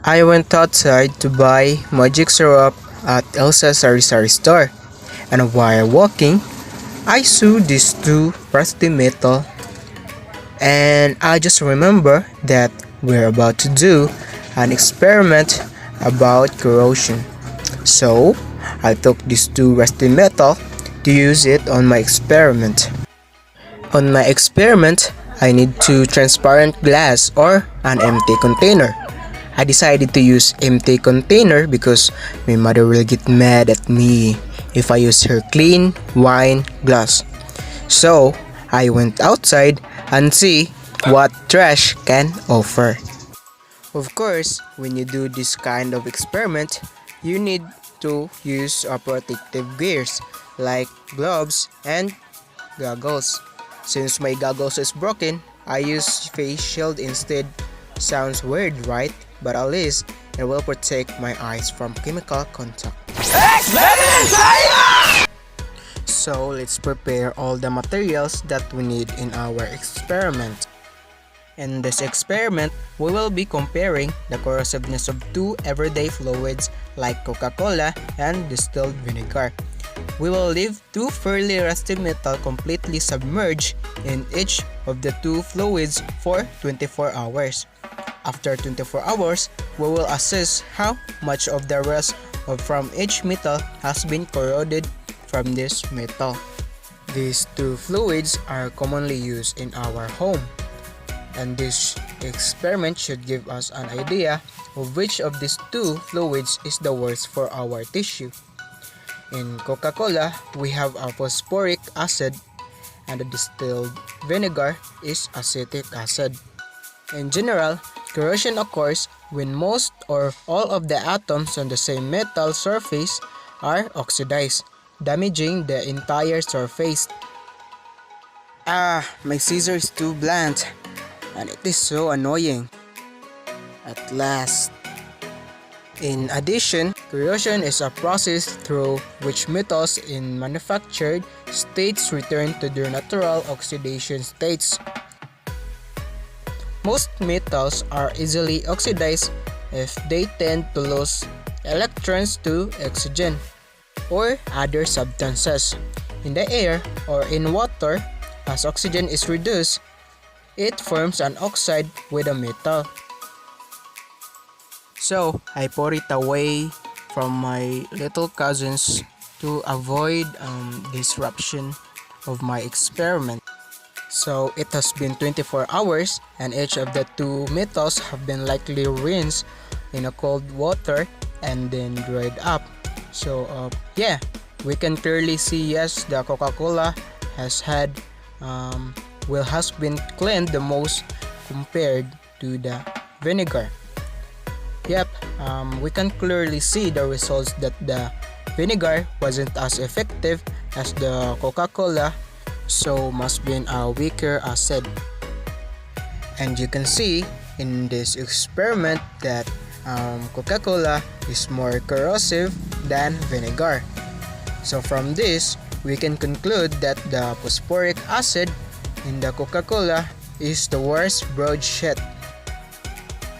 I went outside to buy magic syrup at Elsa's Sari store, and while walking, I saw these two rusty metal, and I just remember that we're about to do an experiment about corrosion. So, I took these two rusty metal to use it on my experiment. On my experiment, I need two transparent glass or an empty container. I decided to use empty container because my mother will get mad at me if I use her clean wine glass. So, I went outside and see what trash can offer. Of course, when you do this kind of experiment, you need to use protective gears like gloves and goggles. Since my goggles is broken, I use face shield instead. Sounds weird, right? But at least it will protect my eyes from chemical contact. So let's prepare all the materials that we need in our experiment. In this experiment, we will be comparing the corrosiveness of two everyday fluids like Coca-Cola and distilled vinegar. We will leave two fairly rusty metal completely submerged in each of the two fluids for 24 hours. After 24 hours, we will assess how much of the rust from each metal has been corroded from this metal. These two fluids are commonly used in our home, and this experiment should give us an idea of which of these two fluids is the worst for our tissue. In Coca-Cola, we have a phosphoric acid, and the distilled vinegar is acetic acid. In general, corrosion occurs when most or all of the atoms on the same metal surface are oxidized, damaging the entire surface. My scissor is too blunt, and it is so annoying. At last. In addition, corrosion is a process through which metals in manufactured states return to their natural oxidation states. Most metals are easily oxidized if they tend to lose electrons to oxygen or other substances. In the air or in water, as oxygen is reduced, it forms an oxide with a metal. So, I pour it away from my little cousins to avoid disruption of my experiment. So, it has been 24 hours and each of the two metals have been likely rinsed in a cold water and then dried up. So, we can clearly see yes, the Coca-Cola has been cleaned the most compared to the vinegar. We can clearly see the results that the vinegar wasn't as effective as the Coca-Cola, so must be a weaker acid. And you can see in this experiment that Coca-Cola is more corrosive than vinegar. So from this, we can conclude that the phosphoric acid in the Coca-Cola is the worst broadsheet.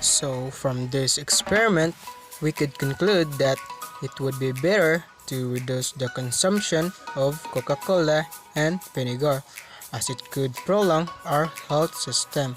So from this experiment, we could conclude that it would be better to reduce the consumption of Coca-Cola and vinegar as it could prolong our health system.